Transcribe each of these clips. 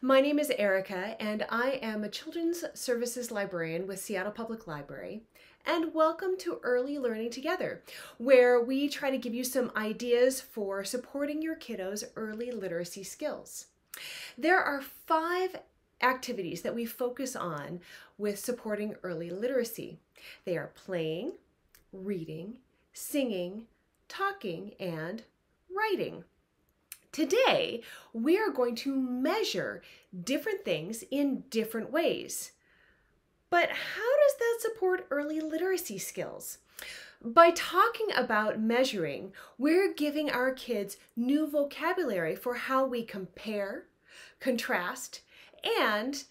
My name is Erica, and I am a Children's Services Librarian with Seattle Public Library. And welcome to Early Learning Together, where we try to give you some ideas for supporting your kiddos' early literacy skills. There are 5 activities that we focus on with supporting early literacy. They are playing, reading, singing, talking, and writing. Today, we are going to measure different things in different ways. But how does that support early literacy skills? By talking about measuring, we're giving our kids new vocabulary for how we compare, contrast, and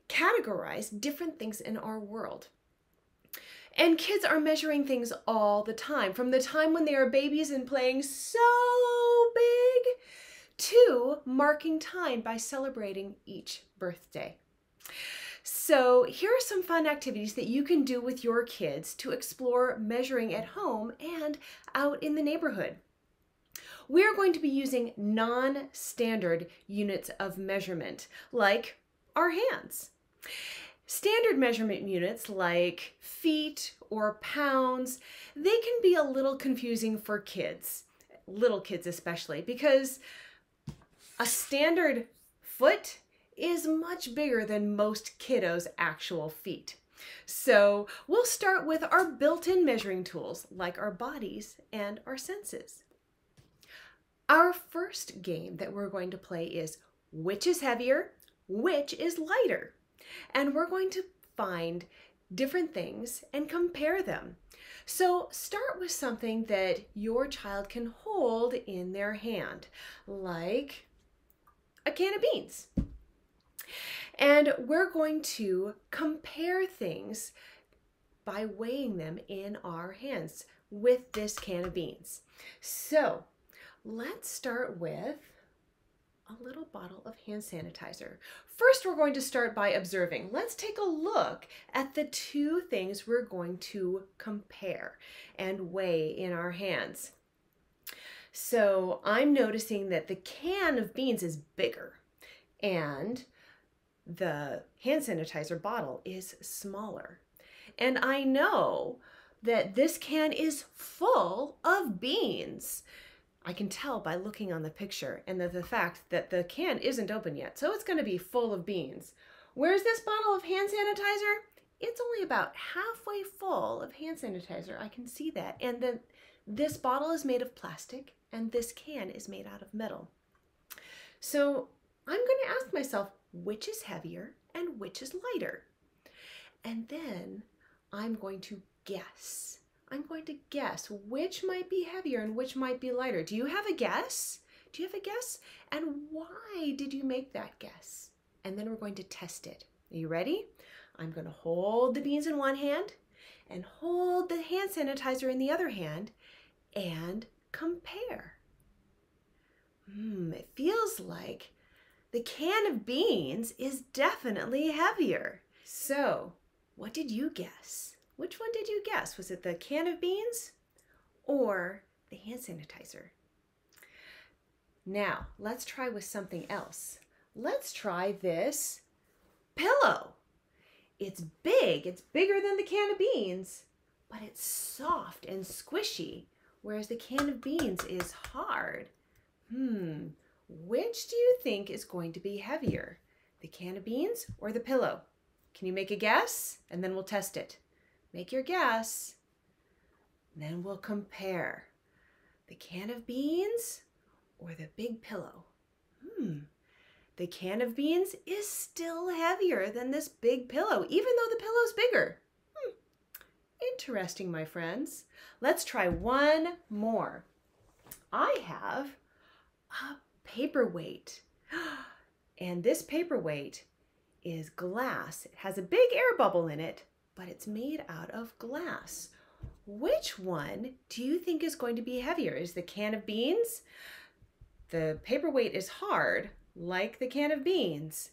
categorize different things in our world. And kids are measuring things all the time, from the time when they are babies and playing so big to marking time by celebrating each birthday. So here are some fun activities that you can do with your kids to explore measuring at home and out in the neighborhood. We're going to be using non-standard units of measurement, like our hands. Standard measurement units like feet or pounds, they can be a little confusing for kids, little kids especially, because a standard foot is much bigger than most kiddos' actual feet. So we'll start with our built-in measuring tools like our bodies and our senses. Our first game that we're going to play is which is heavier, which is lighter. And we're going to find different things and compare them. So start with something that your child can hold in their hand, like a can of beans. And we're going to compare things by weighing them in our hands with this can of beans. So let's start with a little bottle of hand sanitizer. First, we're going to start by observing. Let's take a look at the 2 things we're going to compare and weigh in our hands. So I'm noticing that the can of beans is bigger and the hand sanitizer bottle is smaller. And I know that this can is full of beans. I can tell by looking on the picture and the fact that the can isn't open yet, so it's going to be full of beans. Where's this bottle of hand sanitizer? It's only about halfway full of hand sanitizer. I can see that. And then this bottle is made of plastic and this can is made out of metal. So I'm going to ask myself, which is heavier and which is lighter? And then I'm going to guess. I'm going to guess which might be heavier and which might be lighter. Do you have a guess? Do you have a guess? And why did you make that guess? And then we're going to test it. Are you ready? I'm going to hold the beans in one hand and hold the hand sanitizer in the other hand and compare. It feels like the can of beans is definitely heavier. So, what did you guess? Which one did you guess? Was it the can of beans or the hand sanitizer? Now, let's try with something else. Let's try this pillow. It's big, it's bigger than the can of beans, but it's soft and squishy, whereas the can of beans is hard. Which do you think is going to be heavier? The can of beans or the pillow? Can you make a guess? And then we'll test it. Make your guess. Then we'll compare. The can of beans or the big pillow? The can of beans is still heavier than this big pillow, even though the pillow's bigger. Interesting, my friends. Let's try one more. I have a paperweight. And this paperweight is glass. It has a big air bubble in it, but it's made out of glass. Which one do you think is going to be heavier? Is the can of beans? The paperweight is hard, like the can of beans.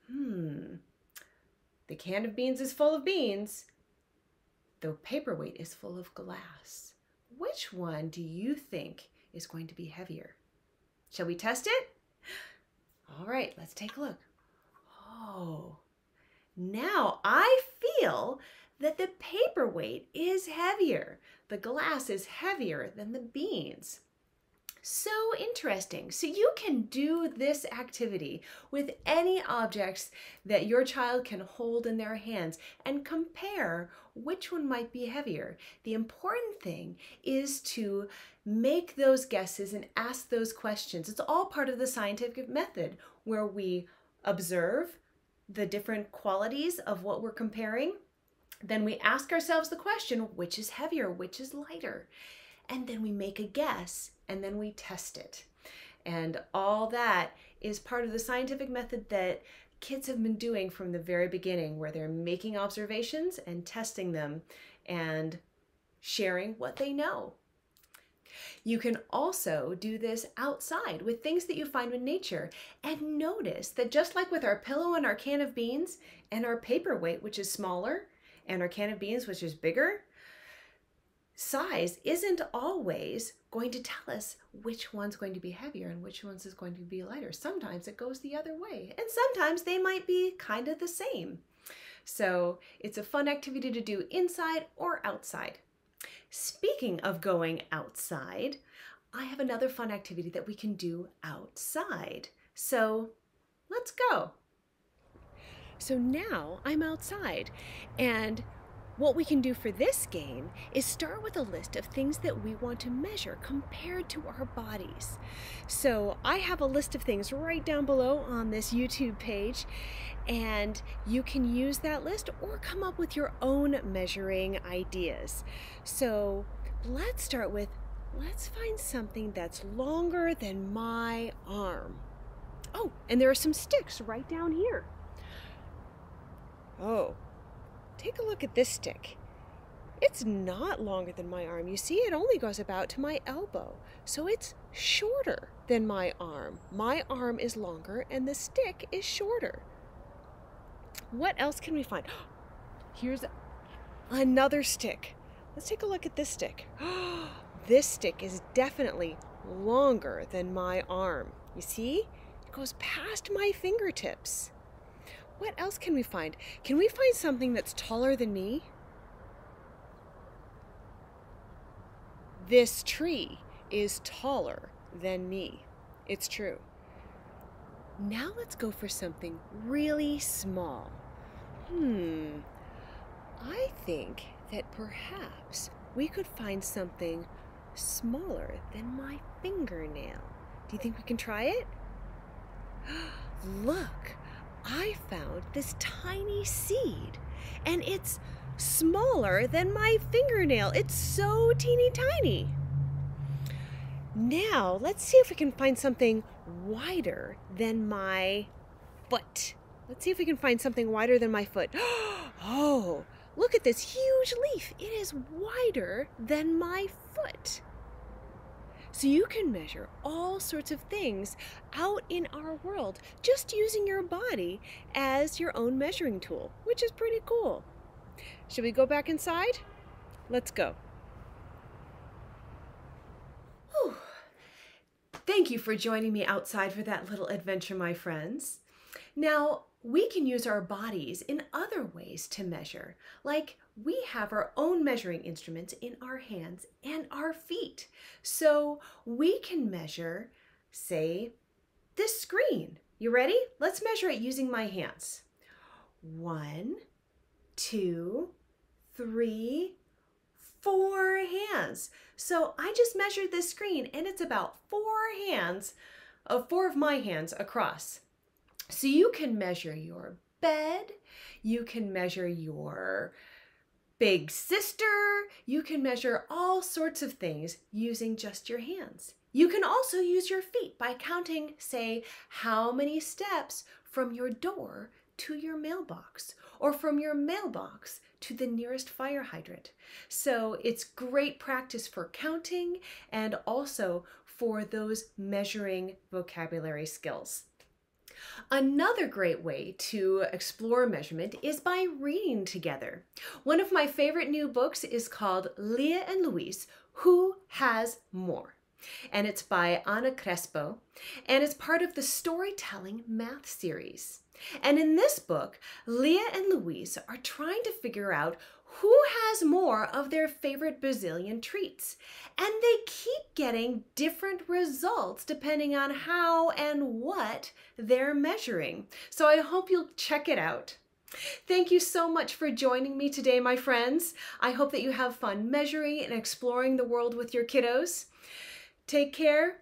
The can of beans is full of beans. The paperweight is full of glass. Which one do you think is going to be heavier? Shall we test it? All right, let's take a look. Oh, now I feel that the paperweight is heavier. The glass is heavier than the beans. So interesting. So you can do this activity with any objects that your child can hold in their hands and compare which one might be heavier. The important thing is to make those guesses and ask those questions. It's all part of the scientific method where we observe the different qualities of what we're comparing. Then we ask ourselves the question, which is heavier, which is lighter? And then we make a guess, and then we test it. And all that is part of the scientific method that kids have been doing from the very beginning, where they're making observations and testing them and sharing what they know. You can also do this outside with things that you find in nature, and notice that just like with our pillow and our can of beans and our paperweight, which is smaller, and our can of beans, which is bigger, size isn't always going to tell us which one's going to be heavier and which one's is going to be lighter. Sometimes it goes the other way, and sometimes they might be kind of the same. So it's a fun activity to do inside or outside. Speaking of going outside, I have another fun activity that we can do outside. So let's go. So now I'm outside, and what we can do for this game is start with a list of things that we want to measure compared to our bodies. So I have a list of things right down below on this YouTube page, and you can use that list or come up with your own measuring ideas. So let's start with, let's find something that's longer than my arm. Oh, and there are some sticks right down here. Oh, take a look at this stick. It's not longer than my arm. You see, it only goes about to my elbow. So it's shorter than my arm. My arm is longer and the stick is shorter. What else can we find? Here's another stick. Let's take a look at this stick. This stick is definitely longer than my arm. You see? It goes past my fingertips. What else can we find? Can we find something that's taller than me? This tree is taller than me. It's true. Now let's go for something really small. I think that perhaps we could find something smaller than my fingernail. Do you think we can try it? Look! I found this tiny seed, and it's smaller than my fingernail. It's so teeny tiny. Now, let's see if we can find something wider than my foot. Let's see if we can find something wider than my foot. Oh, look at this huge leaf. It is wider than my foot. So you can measure all sorts of things out in our world just using your body as your own measuring tool, which is pretty cool. Should we go back inside? Let's go. Whew. Thank you for joining me outside for that little adventure, my friends. Now, we can use our bodies in other ways to measure, like we have our own measuring instruments in our hands and our feet. So we can measure, say, this screen. You ready? Let's measure it using my hands. 1, 2, 3, 4 hands. So I just measured this screen, and it's about 4 of my hands across. So you can measure your bed, you can measure your big sister, you can measure all sorts of things using just your hands. You can also use your feet by counting, say, how many steps from your door to your mailbox, or from your mailbox to the nearest fire hydrant. So it's great practice for counting and also for those measuring vocabulary skills. Another great way to explore measurement is by reading together. One of my favorite new books is called Lia and Luís, Who Has More? and it's by Ana Crespo, and it's part of the Storytelling Math series. And in this book, Lia and Luís are trying to figure out who has more of their favorite Brazilian treats. And they keep getting different results depending on how and what they're measuring. So I hope you'll check it out. Thank you so much for joining me today, my friends. I hope that you have fun measuring and exploring the world with your kiddos. Take care,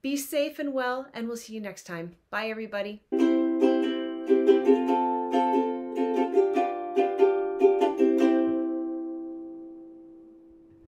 be safe and well, and we'll see you next time. Bye, everybody.